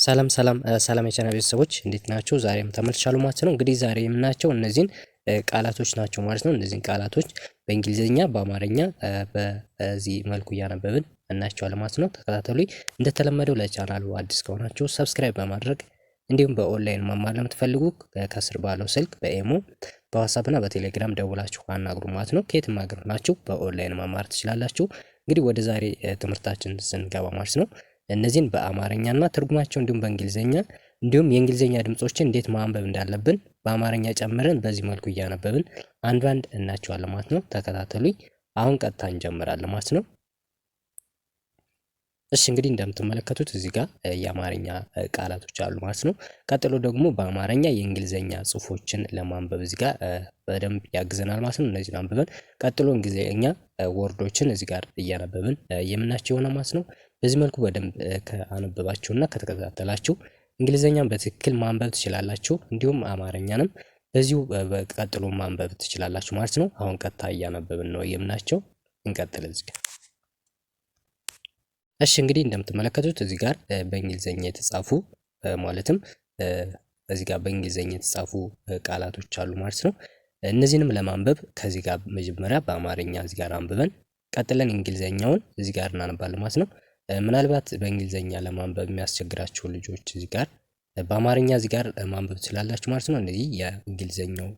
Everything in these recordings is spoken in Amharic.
ሰላም የቻናል ቤተሰቦች እንዴት ናቸው? ዛሬም ተመልሻለሁ ማለት ነው። እንግዲህ ዛሬ የምናያቸው እነዚህን ቃላቶች ናቸው ማለት ነው። እነዚህን ቃላቶች በእንግሊዝኛ በአማርኛ በዚህ መልኩ እያነበብን እናያቸዋለን ማለት ነው። ተከታተሉኝ። እንደተለመደው ለቻናሉ አዲስ ከሆናችሁ ሰብስክራይብ በማድረግ እንዲሁም በኦንላይን መማር ለምትፈልጉ ከስር ባለው ስልክ በኢሞ በዋትስአፕ እና በቴሌግራም ደውላችሁ አናግሩ ማለት ነው። ከየትም ሀገር ናችሁ በኦንላይን መማር ትችላላችሁ። እንግዲህ ወደ ዛሬ ትምህርታችን ስንገባ ማለት ነው እነዚህን በአማርኛና ትርጉማቸው እንዲሁም በእንግሊዘኛ እንዲሁም የእንግሊዘኛ ድምጾችን እንዴት ማንበብ እንዳለብን በአማርኛ ጨምረን በዚህ መልኩ እያነበብን አንድ ባንድ እናያቸዋለን ማለት ነው። ተከታተሉኝ። አሁን ቀጥታ እንጀምራለን ማለት ነው። እሺ እንግዲህ እንደምትመለከቱት እዚህ ጋር የአማርኛ ቃላቶች አሉ ማለት ነው። ቀጥሎ ደግሞ በአማርኛ የእንግሊዘኛ ጽሁፎችን ለማንበብ እዚህ ጋር በደንብ ያግዘናል ማለት ነው። እነዚህን አንብበን ቀጥሎ እንግሊዘኛ ወርዶችን እዚህ ጋር እያነበብን የምናያቸው ይሆናል ማለት ነው። በዚህ መልኩ በደንብ ከአነበባችሁና ከተከታተላችሁ እንግሊዘኛን በትክክል ማንበብ ትችላላችሁ። እንዲሁም አማርኛንም በዚሁ በቀጥሎ ማንበብ ትችላላችሁ ማለት ነው። አሁን ቀጥታ እያነበብን ነው የምናቸው። እንቀጥል እዚህ ጋር። እሺ እንግዲህ እንደምትመለከቱት እዚህ ጋር በእንግሊዘኛ የተጻፉ ማለትም እዚህ ጋር በእንግሊዘኛ የተጻፉ ቃላቶች አሉ ማለት ነው። እነዚህንም ለማንበብ ከዚህ ጋር መጀመሪያ በአማርኛ እዚህ ጋር አንብበን ቀጥለን እንግሊዘኛውን እዚህ ጋር እናነባለን ማለት ነው። ምናልባት በእንግሊዘኛ ለማንበብ የሚያስቸግራችሁ ልጆች እዚህ ጋር በአማርኛ እዚህ ጋር ማንበብ ትችላላችሁ ማለት ነው። እነዚህ የእንግሊዘኛው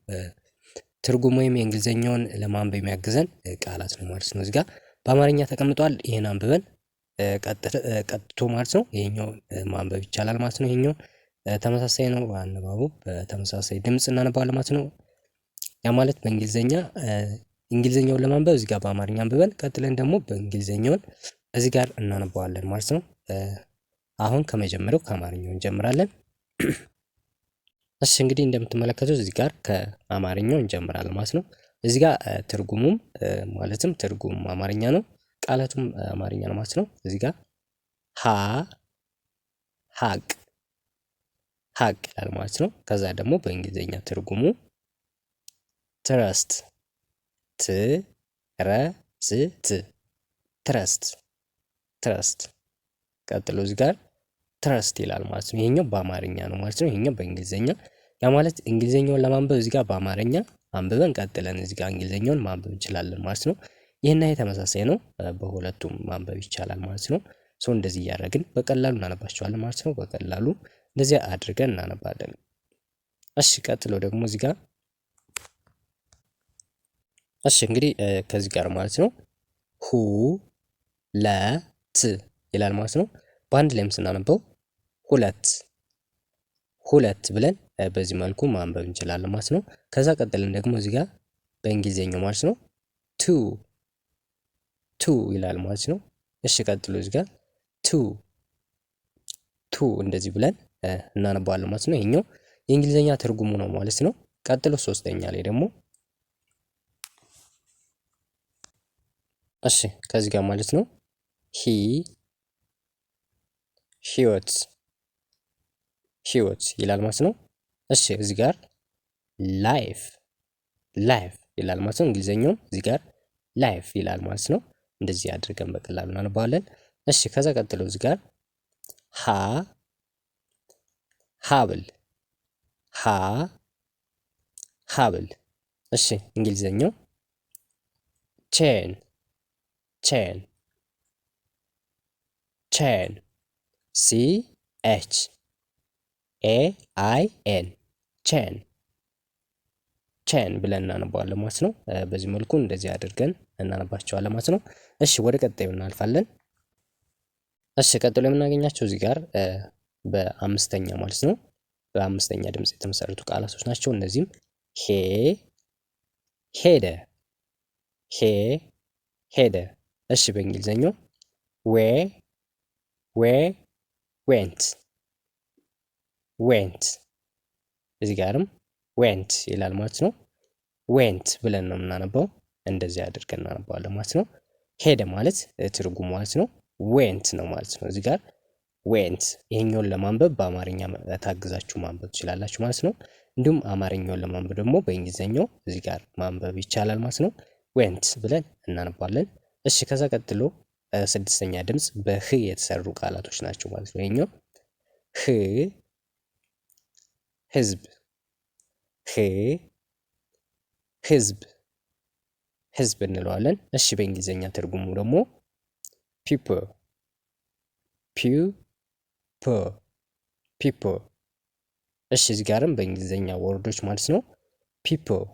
ትርጉም ወይም የእንግሊዘኛውን ለማንበብ የሚያግዘን ቃላት ነው ማለት ነው። እዚህ ጋር በአማርኛ ተቀምጧል። ይሄን አንብበን ቀጥቶ ማለት ነው ይሄኛው ማንበብ ይቻላል ማለት ነው። ይሄኛው ተመሳሳይ ነው አነባቡ፣ በተመሳሳይ ድምጽ እናነባዋለን ማለት ነው። ያ ማለት በእንግሊዘኛ እንግሊዘኛውን ለማንበብ እዚህ ጋር በአማርኛ አንብበን ቀጥለን ደግሞ በእንግሊዘኛውን እዚህ ጋር እናነባዋለን ማለት ነው። አሁን ከመጀመሪያው ከአማርኛው እንጀምራለን። እሺ እንግዲህ እንደምትመለከቱት እዚህ ጋር ከአማርኛው እንጀምራለን ማለት ነው። እዚህ ጋር ትርጉሙም ማለትም ትርጉም አማርኛ ነው፣ ቃላቱም አማርኛ ነው ማለት ነው። እዚህ ጋር ሀቅ ይላል ማለት ነው። ከዛ ደግሞ በእንግሊዘኛ ትርጉሙ ትረስት ትረስት ቀጥሎ እዚህ ጋር ትረስት ይላል ማለት ነው። ይሄኛው በአማርኛ ነው ማለት ነው። ይሄኛው በእንግሊዘኛ። ያ ማለት እንግሊዘኛውን ለማንበብ እዚህ ጋር በአማርኛ አንብበን ቀጥለን እዚህ ጋር እንግሊዘኛውን ማንበብ እንችላለን ማለት ነው። ይሄና ይሄ ተመሳሳይ ነው፣ በሁለቱም ማንበብ ይቻላል ማለት ነው። እንደዚህ እያደረግን በቀላሉ እናነባቸዋለን ማለት ነው። በቀላሉ እንደዚህ አድርገን እናነባለን። እሺ ቀጥሎ ደግሞ እዚህ ጋር እሺ እንግዲህ ከዚህ ጋር ማለት ነው ሁለት ይላል ማለት ነው። በአንድ ላይም ስናነበው ሁለት ብለን በዚህ መልኩ ማንበብ እንችላለን ማለት ነው። ከዛ ቀጥለን ደግሞ እዚህ ጋር በእንግሊዘኛው ማለት ነው ቱ ይላል ማለት ነው። እሺ ቀጥሎ እዚህ ጋር ቱ እንደዚህ ብለን እናነባዋለን ማለት ነው። ይሄኛው የእንግሊዘኛ ትርጉሙ ነው ማለት ነው። ቀጥሎ ሶስተኛ ላይ ደግሞ እሺ ከዚህ ጋር ማለት ነው ህይወት ይላል ማለት ነው። እሺ እዚህ ጋር ላይፍ ይላል ማለት ነው። እንግሊዘኛውም እዚህ ጋር ላይፍ ይላል ማለት ነው። እንደዚህ አድርገን በቀላሉ እናነባዋለን። እሺ ከዛ ቀጥሎ እዚህ ጋር ሀብል እሺ እንግሊዘኛው ቼን CHAIN ቼን ብለን እናነባዋለን ማለት ነው። በዚህ መልኩ እንደዚህ አድርገን እናነባቸዋለን ማለት ነው። እሺ ወደ ቀጣዩ እናልፋለን። እሺ ቀጥሎ የምናገኛቸው እዚህ ጋር በአምስተኛ ማለት ነው በአምስተኛ ድምጽ የተመሰረቱ ቃላቶች ናቸው። እነዚህም ሄደ። እሺ በእንግሊዘኛው ዌንት እዚህ ጋርም ዌንት ይላል ማለት ነው። ዌንት ብለን ነው የምናነባው። እንደዚህ አድርገን እናነባዋለን ማለት ነው። ሄደ ማለት ትርጉሙ ማለት ነው ዌንት ነው ማለት ነው። እዚህ ጋር ዌንት። ይሄኛውን ለማንበብ በአማርኛ ታግዛችሁ ማንበብ ትችላላችሁ ማለት ነው። እንዲሁም አማርኛውን ለማንበብ ደግሞ በእንግሊዘኛው እዚህ ጋር ማንበብ ይቻላል ማለት ነው። ዌንት ብለን እናነባለን። እሺ ከዛ ቀጥሎ ስድስተኛ ድምጽ በህ የተሰሩ ቃላቶች ናቸው ማለት ነው። ይሄኛው ህ ህዝብ ህ ህዝብ ህዝብ እንለዋለን። እሺ በእንግሊዘኛ ትርጉሙ ደግሞ ፒፕል ፒፕል። እሺ እዚህ ጋርም በእንግሊዘኛ ወርዶች ማለት ነው ፒፕል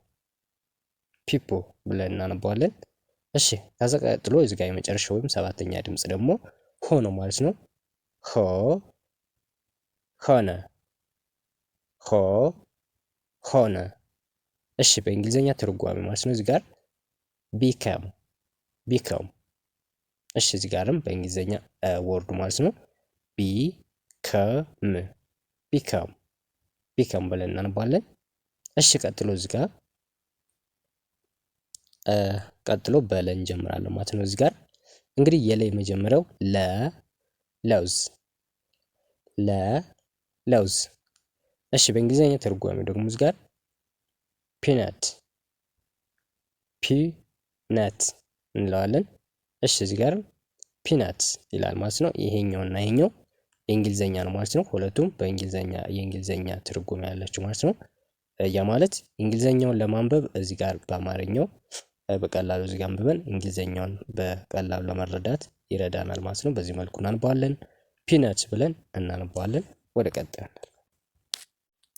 ብለን እናነባዋለን። እሺ ከዛ ቀጥሎ እዚህ ጋር የመጨረሻው ወይም ሰባተኛ ድምጽ ደግሞ ሆ ነው ማለት ነው። ሆ ሆነ ሆነ። እሺ በእንግሊዘኛ ትርጓሜ ማለት ነው እዚህ ጋር ቢከም እሺ እዚህ ጋርም በእንግሊዘኛ ወርዱ ማለት ነው ቢከም ብለን እናነባለን። እሺ ቀጥሎ እዚህ ጋር ቀጥሎ በለ እንጀምራለን ማለት ነው። እዚህ ጋር እንግዲህ የለ የመጀመሪያው ለውዝ። እሺ በእንግሊዘኛ ትርጓሜው ደግሞ እዚህ ጋር ፒነት እንለዋለን። እሺ እዚህ ጋር ፒናት ይላል ማለት ነው። ይሄኛው እና ይሄኛው የእንግሊዘኛ ነው ማለት ነው። ሁለቱም የእንግሊዘኛ ትርጉም ያላቸው ማለት ነው። ያ ማለት እንግሊዘኛውን ለማንበብ እዚህ ጋር በአማርኛው በቀላሉ እዚህ ጋር አንብበን እንግሊዘኛውን በቀላሉ ለመረዳት ይረዳናል ማለት ነው። በዚህ መልኩ እናነባዋለን። ፒነት ብለን እናነባዋለን። ወደ ቀጣዩ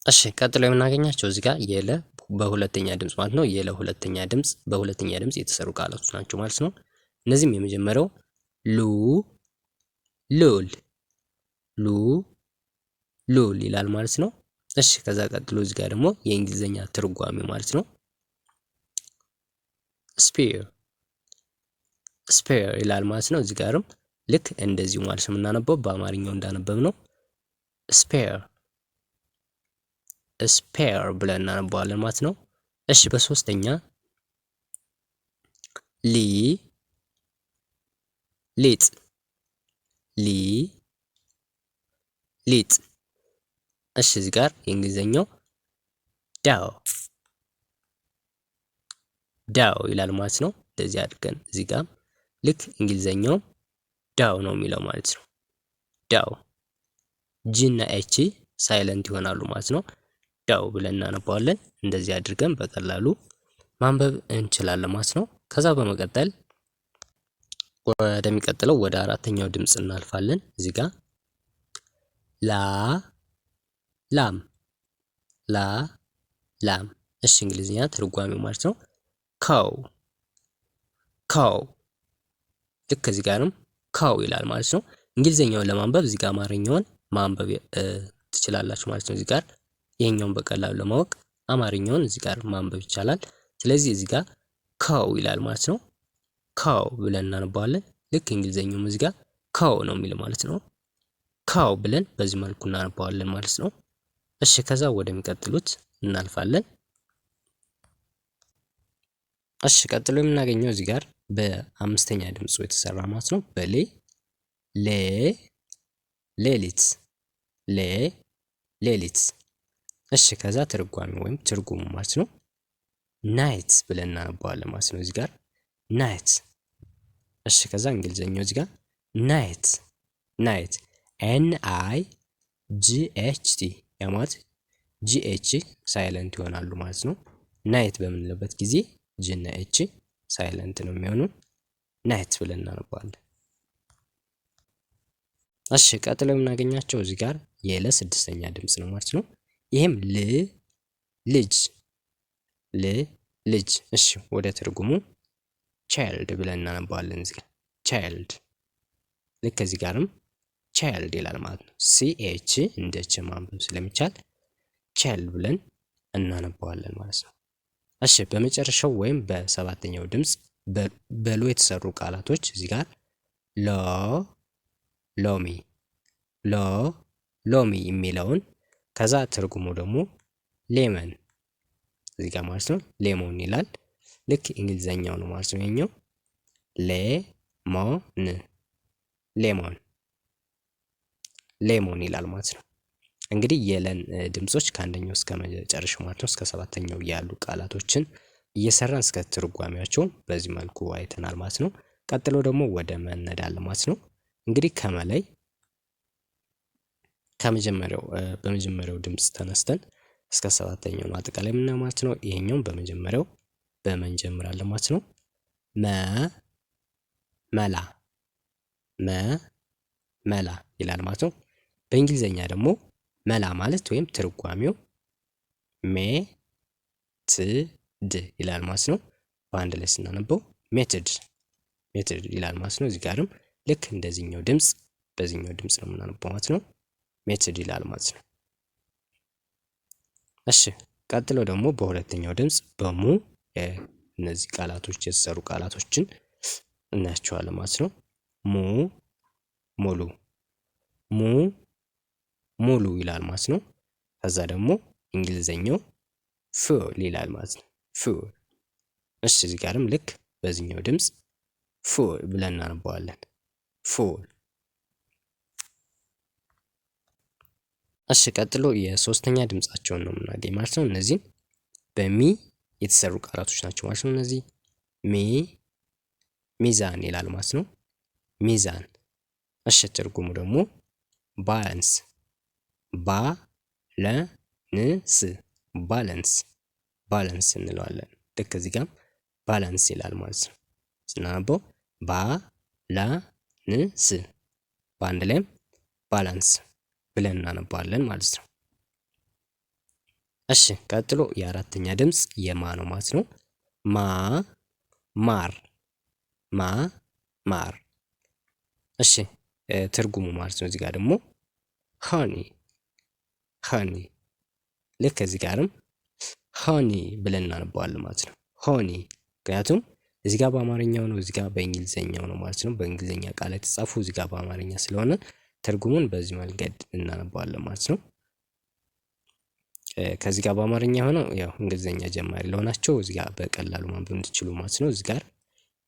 እሺ ቀጥሎ የምናገኛቸው እዚህ ጋር የለ በሁለተኛ ድምጽ ማለት ነው። የለ ሁለተኛ ድምጽ በሁለተኛ ድምጽ የተሰሩ ቃላቶች ናቸው ማለት ነው። እነዚህም የመጀመሪያው ሉል ይላል ማለት ነው። እሺ ከዛ ቀጥሎ እዚህ ጋር ደግሞ የእንግሊዘኛ ትርጓሜ ማለት ነው ስፔር ይላል ማለት ነው። እዚህ ጋርም ልክ እንደዚሁ ማለት ነው የምናነበው በአማርኛው እንዳነበብ ነው ስፔር ብለን እናነባዋለን ማለት ነው። እሺ በሶስተኛ ሊጥ እሺ እዚህ ጋር የእንግሊዘኛው ዳው ይላል ማለት ነው። እንደዚህ አድርገን እዚህ ጋር ልክ እንግሊዘኛው ዳው ነው የሚለው ማለት ነው። ዳው ጂ እና ኤች ሳይለንት ይሆናሉ ማለት ነው። ዳው ብለን እናነባዋለን። እንደዚህ አድርገን በቀላሉ ማንበብ እንችላለን ማለት ነው። ከዛ በመቀጠል ወደሚቀጥለው ወደ አራተኛው ድምጽ እናልፋለን። እዚህ ጋር ላም እሺ እንግሊዝኛ ትርጓሜው ማለት ነው ካው ልክ ከዚህ ጋርም ካው ይላል ማለት ነው። እንግሊዘኛውን ለማንበብ እዚህ ጋር አማርኛውን ማንበብ ትችላላችሁ ማለት ነው። እዚህ ጋር ይሄኛውን በቀላሉ ለማወቅ አማርኛውን እዚህ ጋር ማንበብ ይቻላል። ስለዚህ እዚህ ጋር ካው ይላል ማለት ነው። ካው ብለን እናነባዋለን። ልክ እንግሊዘኛውም እዚህ ጋር ካው ነው የሚል ማለት ነው። ካው ብለን በዚህ መልኩ እናነባዋለን ማለት ነው። እሺ ከዛ ወደሚቀጥሉት እናልፋለን። እሺ ቀጥሎ የምናገኘው እዚህ ጋር በአምስተኛ ድምፁ የተሰራ ማለት ነው። ሌሊት። እሺ ከዛ ትርጓሜ ወይም ትርጉሙ ማለት ነው ናይት ብለን እናነባዋለን ማለት ነው። እዚህ ጋር ናይት። እሺ ከዛ እንግሊዘኛው እዚህ ጋር ናይት NIGHT ያ ማለት GH ሳይለንት ይሆናሉ ማለት ነው። ናይት በምንልበት ጊዜ ጂ እና ኤች ሳይለንት ነው የሚሆኑ ናይት ብለን እናነባዋለን። እሺ ቀጥሎ የምናገኛቸው እዚህ ጋር የለ ስድስተኛ ድምጽ ነው ማለት ነው። ይሄም ልጅ። እሺ ወደ ትርጉሙ ቻይልድ ብለን እናነባዋለን። እዚህ ጋር ቻይልድ ልክ ከዚህ ጋርም ቻይልድ ይላል ማለት ነው። CH እንደ ች ማንበብ ስለሚቻል ቻይልድ ብለን እናነባዋለን ማለት ነው። እሺ በመጨረሻው ወይም በሰባተኛው ድምጽ በሎ የተሰሩ ቃላቶች እዚህ ጋር ሎሚ የሚለውን ከዛ ትርጉሙ ደግሞ ሌመን እዚህ ጋር ማለት ነው ሌሞን ይላል። ልክ እንግሊዘኛው ነው ማለት ነው። ይሄኛው ሌሞን ይላል ማለት ነው። እንግዲህ የለን ድምጾች ከአንደኛው እስከ መጨረሻው ማለት ነው እስከ ሰባተኛው ያሉ ቃላቶችን እየሰራን እስከ ትርጓሜያቸው በዚህ መልኩ አይተናል ማለት ነው። ቀጥሎ ደግሞ ወደ መነዳል ማለት ነው። እንግዲህ በመጀመሪያው ድምፅ ተነስተን እስከ ሰባተኛው ነው አጠቃላይ የምናየው ማለት ነው። ይሄኛውም በመጀመሪያው እንጀምራለን ማለት ነው። መላ መላ ይላል ማለት ነው። በእንግሊዘኛ ደግሞ መላ ማለት ወይም ትርጓሜው ሜትድ ይላል ማለት ነው። በአንድ ላይ ስናነበው ሜትድ ይላል ማለት ነው። እዚህ ጋርም ልክ እንደዚህኛው ድምፅ በዚህኛው ድምፅ ነው የምናነበው ማለት ነው። ሜትድ ይላል ማለት ነው። እሺ ቀጥሎ ደግሞ በሁለተኛው ድምፅ በሙ እነዚህ ቃላቶች የተሰሩ ቃላቶችን እናያቸዋለን ማለት ነው። ሙሉ ሙሉ ይላል ማለት ነው። ከዛ ደግሞ እንግሊዘኛው ፉል ይላል ማለት ነው። ፉል። እሺ እዚህ ጋርም ልክ በዚህኛው ድምፅ ፉል ብለን እናነበዋለን። ፉል። እሺ ቀጥሎ የሶስተኛ ድምጻቸውን ነው የምናገኝ ማለት ነው። እነዚህም በሚ የተሰሩ ቃላቶች ናቸው ማለት ነው። እነዚህ ሚዛን ይላል ማለት ነው። ሚዛን። እሺ ትርጉሙ ደግሞ ባላንስ ባላንስ እንለዋለን። ልክ እዚህ ጋር ባላንስ ይላል ማለት ነው። ስናነበው ባላንስ በአንድ ላይም ባላንስ ብለን እናነባዋለን ማለት ነው። እሺ ቀጥሎ የአራተኛ ድምፅ የማ ነው ማለት ነው። ማር። እሺ ትርጉሙ ማለት ነው። እዚህ ጋር ደግሞ ሆኒ ልክ እዚህ ጋርም ሆኒ ብለን እናነባዋለን ማለት ነው። ሆኒ ምክንያቱም እዚህ ጋር በአማርኛው ነው፣ እዚህ ጋር በእንግሊዘኛው ነው ማለት ነው። በእንግሊዘኛ ቃል የተጻፉ እዚህ ጋር በአማርኛ ስለሆነ ትርጉሙን በዚህ መንገድ እናነባዋለን ማለት ነው። ከዚህ ጋር በአማርኛ ሆነው ያው እንግሊዘኛ ጀማሪ ለሆናቸው እዚህ ጋር በቀላሉ ማንበብ እንድትችሉ ማለት ነው። እዚህ ጋር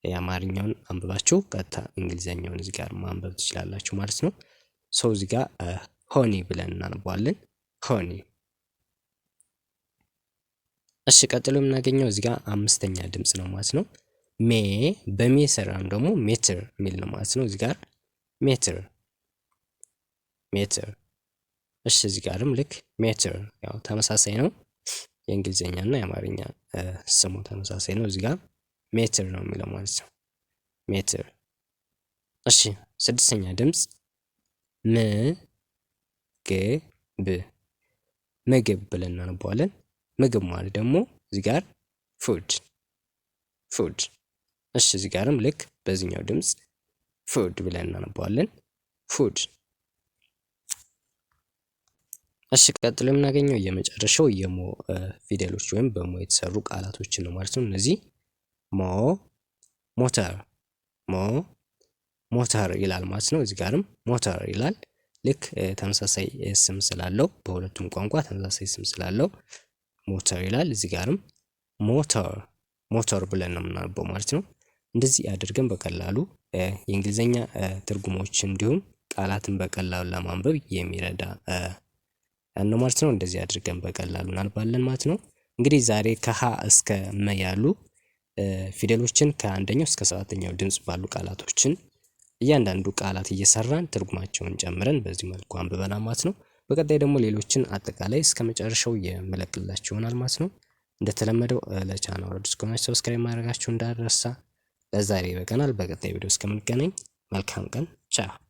የአማርኛውን አንብባችሁ ቀጥታ እንግሊዘኛውን እዚህ ጋር ማንበብ ትችላላችሁ ማለት ነው። ሰው እዚህ ጋር ሆኒ ብለን እናነባዋለን። ሆኒ። እሺ ቀጥሎ የምናገኘው እዚህ ጋር አምስተኛ ድምፅ ነው ማለት ነው። በሜ ሰራም ደግሞ ሜትር የሚል ነው ማለት ነው። እዚህ ጋር ሜትር። እሺ እዚህ ጋርም ልክ ሜትር ያው ተመሳሳይ ነው። የእንግሊዝኛ እና የአማርኛ ስሙ ተመሳሳይ ነው። እዚህ ጋር ሜትር ነው የሚለው ማለት ነው። ሜትር። እሺ ስድስተኛ ድምፅ ምግብ ብለን እናነባዋለን። ምግብ ማለት ደግሞ እዚህ ጋር ፉድ። እሺ እዚህ ጋርም ልክ በዚህኛው ድምፅ ፉድ ብለን እናነባዋለን። ፉድ። እሺ ቀጥሎ የምናገኘው የመጨረሻው የሞ ፊደሎች ወይም በሞ የተሰሩ ቃላቶችን ነው ማለት ነው። እነዚህ ሞተር ይላል ማለት ነው። እዚህ ጋርም ሞተር ይላል። ልክ ተመሳሳይ ስም ስላለው በሁለቱም ቋንቋ ተመሳሳይ ስም ስላለው ሞተር ይላል። እዚህ ጋርም ሞተር ብለን ነው የምናነበው ማለት ነው። እንደዚህ አድርገን በቀላሉ የእንግሊዝኛ ትርጉሞች እንዲሁም ቃላትን በቀላሉ ለማንበብ የሚረዳ ነው ማለት ነው። እንደዚህ አድርገን በቀላሉ እናነባለን ማለት ነው። እንግዲህ ዛሬ ከሀ እስከ መ ያሉ ፊደሎችን ከአንደኛው እስከ ሰባተኛው ድምፅ ባሉ ቃላቶችን እያንዳንዱ ቃላት እየሰራን ትርጉማቸውን ጨምረን በዚህ መልኩ አንብበናል ማለት ነው። በቀጣይ ደግሞ ሌሎችን አጠቃላይ እስከ መጨረሻው የምለቅላችሁ ይሆናል ማለት ነው። እንደተለመደው ለቻናሉ አዲስ ከሆናችሁ ሰብስክራይብ ማድረጋችሁ እንዳትረሳ። ለዛሬ ይበቃናል። በቀጣይ ቪዲዮ እስከምንገናኝ መልካም ቀን። ቻው።